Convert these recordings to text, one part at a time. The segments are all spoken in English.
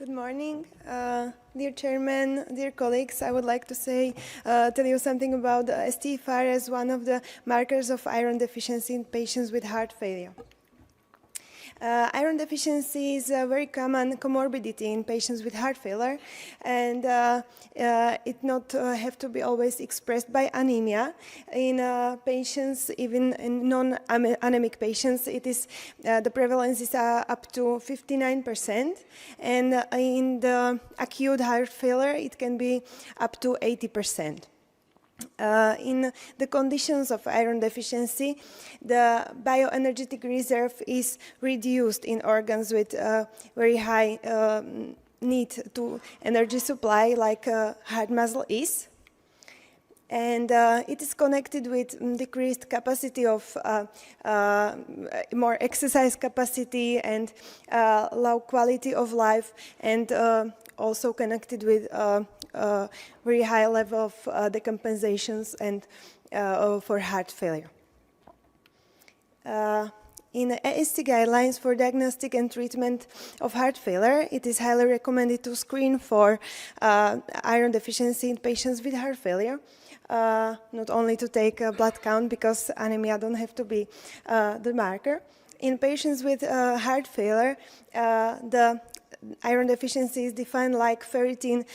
Good morning, dear Chairman, dear colleagues. I would like to tell you something about STFR as one of the markers of iron deficiency in patients with heart failure. Iron deficiency is a very common comorbidity in patients with heart failure, and it not have to be always expressed by anemia. In patients, even in non-anemic patients, it is the prevalence is up to 59%, and in the acute heart failure, it can be up to 80%. In the conditions of iron deficiency, the bioenergetic reserve is reduced in organs with very high need to energy supply, like heart muscle is. And it is connected with decreased capacity of more exercise capacity and low quality of life, and also connected with very high level of decompensations and for heart failure. In the AST guidelines for diagnostic and treatment of heart failure, it is highly recommended to screen for iron deficiency in patients with heart failure. Not only to take a blood count, because anemia don't have to be the marker. In patients with heart failure, the iron deficiency is defined like ferritin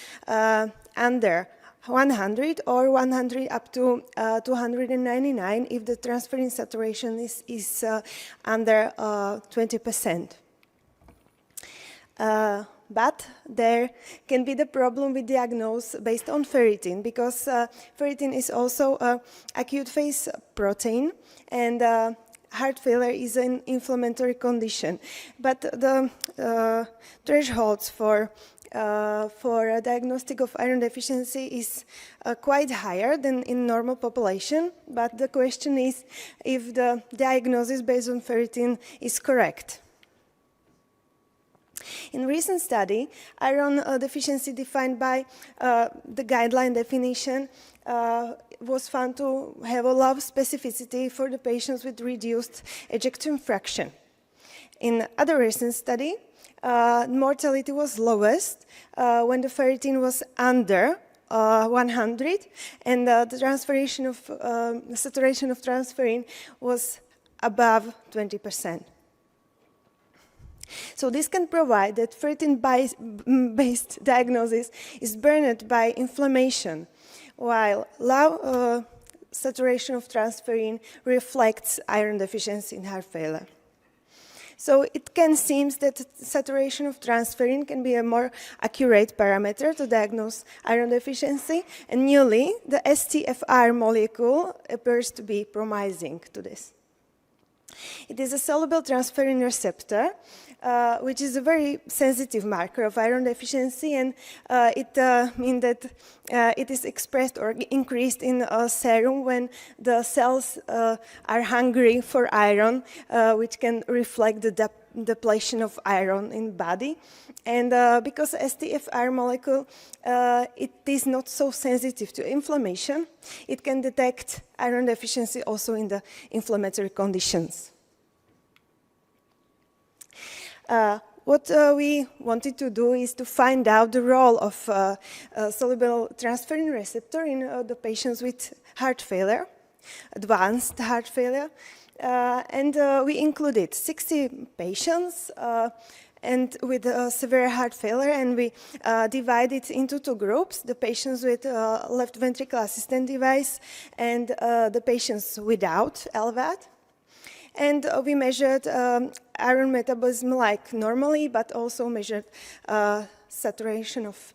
under 100 or 100 up to 299 if the transferrin saturation is under 20%. But there can be the problem with diagnosis based on ferritin, because ferritin is also an acute phase protein, and heart failure is an inflammatory condition. But the thresholds for a diagnostic of iron deficiency is quite higher than in normal population. But the question is if the diagnosis based on ferritin is correct. In recent study, iron deficiency defined by the guideline definition was found to have a low specificity for the patients with reduced ejection fraction. In other recent study, mortality was lowest when the ferritin was under 100, and the saturation of transferrin was above 20%. So this can provide that ferritin-based diagnosis is burdened by inflammation, while low saturation of transferrin reflects iron deficiency in heart failure. So it can seem that saturation of transferrin can be a more accurate parameter to diagnose iron deficiency, and newly the STFR molecule appears to be promising to this. It is a soluble transferrin receptor, which is a very sensitive marker of iron deficiency, and it means that it is expressed or increased in serum when the cells are hungry for iron, which can reflect the depletion of iron in body. And because STFR molecule, it is not so sensitive to inflammation, it can detect iron deficiency also in the inflammatory conditions. What we wanted to do is to find out the role of soluble transferrin receptor in the patients with heart failure, advanced heart failure. And we included 60 patients and with severe heart failure, and we divided into two groups: the patients with left ventricular assistance device and the patients without LVAD. And we measured iron metabolism like normally, but also measured saturation of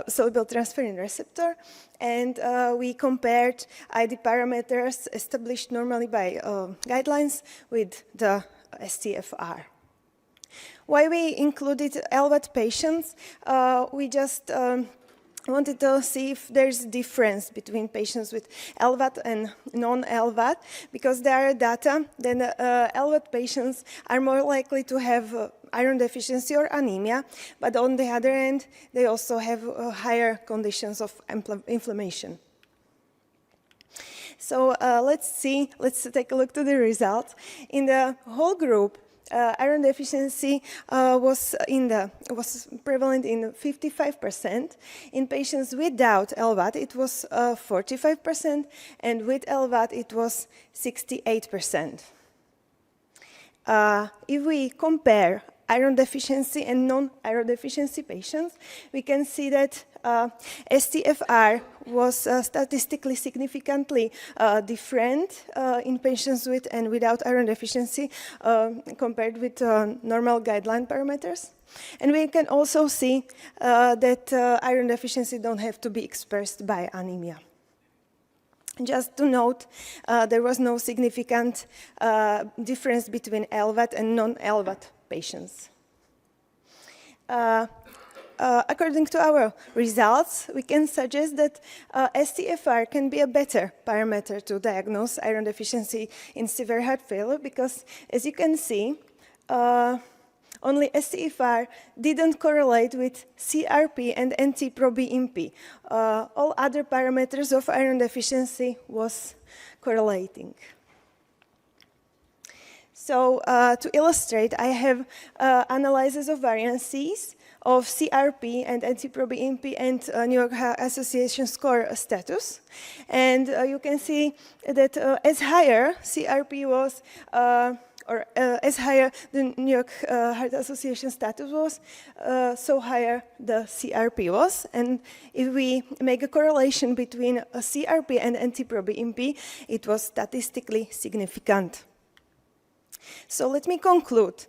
soluble transferrin receptor. And we compared ID parameters established normally by guidelines with the STFR. Why we included LVAD patients? We just wanted to see if there's a difference between patients with LVAD and non-LVAD, because there are data that LVAD patients are more likely to have iron deficiency or anemia, but on the other hand, they also have higher conditions of inflammation. So let's take a look to the results. In the whole group, iron deficiency was prevalent in 55%. In patients without LVAD, it was 45%, and with LVAD, it was 68%. If we compare iron deficiency and non-iron deficiency patients, we can see that STFR was statistically significantly different in patients with and without iron deficiency compared with normal guideline parameters. And we can also see that iron deficiency don't have to be expressed by anemia. Just to note, there was no significant difference between LVAD and non-LVAD patients. According to our results, we can suggest that STFR can be a better parameter to diagnose iron deficiency in severe heart failure because, as you can see, only STFR didn't correlate with CRP and NT-proBNP. All other parameters of iron deficiency was correlating. So to illustrate, I have analysis of variances of CRP and NT-proBNP and New York Heart Association score status. And you can see that as higher CRP was, as higher the New York Heart Association status was, so higher the CRP was. And if we make a correlation between a CRP and NT-proBNP, it was statistically significant. So let me conclude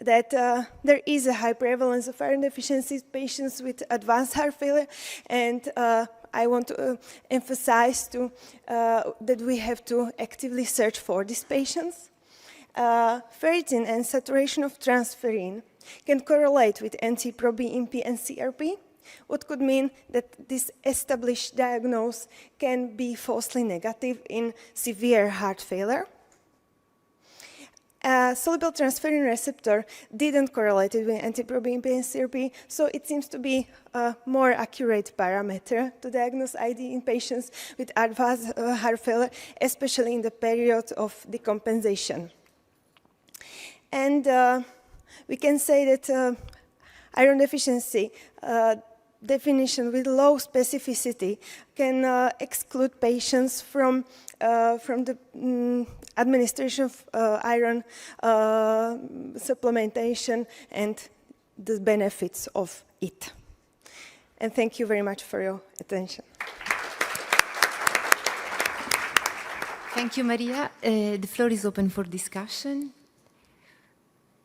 that there is a high prevalence of iron deficiency patients with advanced heart failure, and I want to emphasize that we have to actively search for these patients. Ferritin and saturation of transferrin can correlate with NT-proBNP and CRP, what could mean that this established diagnosis can be falsely negative in severe heart failure. Soluble transferrin receptor didn't correlate with NT-proBNP and CRP, so it seems to be a more accurate parameter to diagnose ID in patients with advanced heart failure, especially in the period of decompensation. And we can say that iron deficiency definition with low specificity can exclude patients from the administration of iron supplementation and the benefits of it. And thank you very much for your attention. Thank you, Maria. The floor is open for discussion.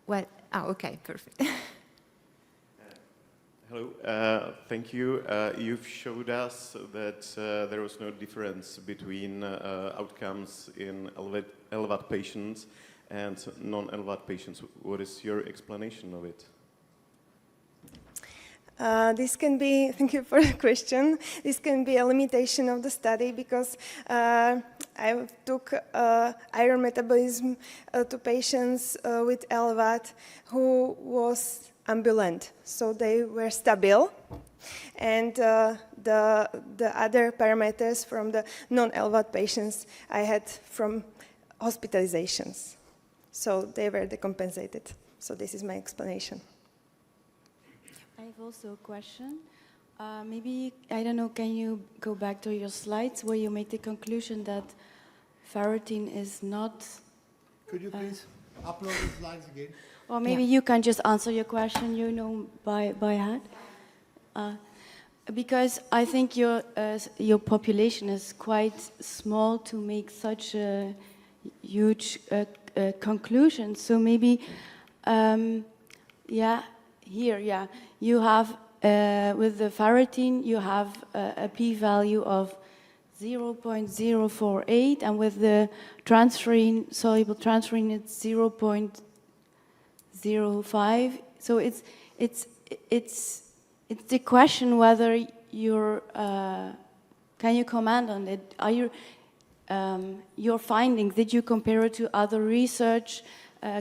Well, okay, perfect. Hello, thank you. You've showed us that there was no difference between outcomes in LVAD patients and non-LVAD patients. What is your explanation of it? This can be, thank you for the question, this can be a limitation of the study because I took iron metabolism to patients with LVAD who was ambulant, so they were stable, and the other parameters from the non-LVAD patients I had from hospitalizations, so they were decompensated. So this is my explanation. I have also a question. Maybe, I don't know, can you go back to your slides where you make the conclusion that ferritin is not... Could you please upload the slides again? Or maybe you can just answer your question, you know, by heart. Because I think your population is quite small to make such a huge conclusion. So maybe, you have, with the ferritin, you have a p-value of 0.048, and with the transferrin, soluble transferrin, it's 0.05. So it's the question whether you're, can you comment on it? Are your findings, did you compare it to other research?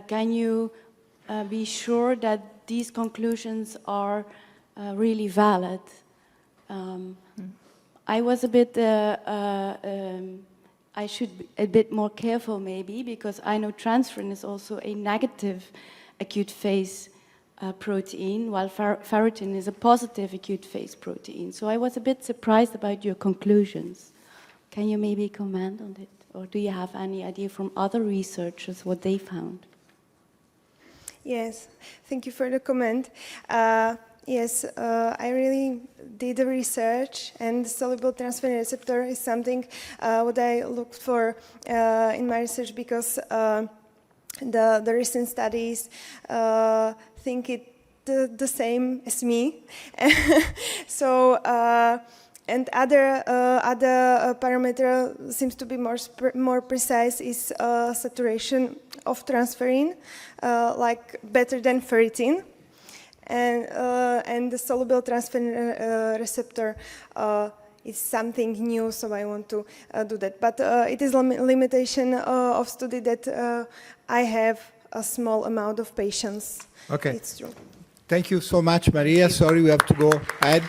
Can you be sure that these conclusions are really valid? I was a bit I should be a bit more careful maybe, because I know transferrin is also a negative acute phase protein, while ferritin is a positive acute phase protein. So I was a bit surprised about your conclusions. Can you maybe comment on it? Or do you have any idea from other researchers what they found? Yes, thank you for the comment. Yes, I really did the research, and the soluble transferrin receptor is something what I looked for in my research, because the recent studies think it the same as me. So and other parameter seems to be more precise is saturation of transferrin, like better than ferritin. And the soluble transferrin receptor is something new, so I want to do that. But it is a limitation of study that I have a small amount of patients. Okay. It's true. Thank you so much, Maria. Sorry, we have to go ahead.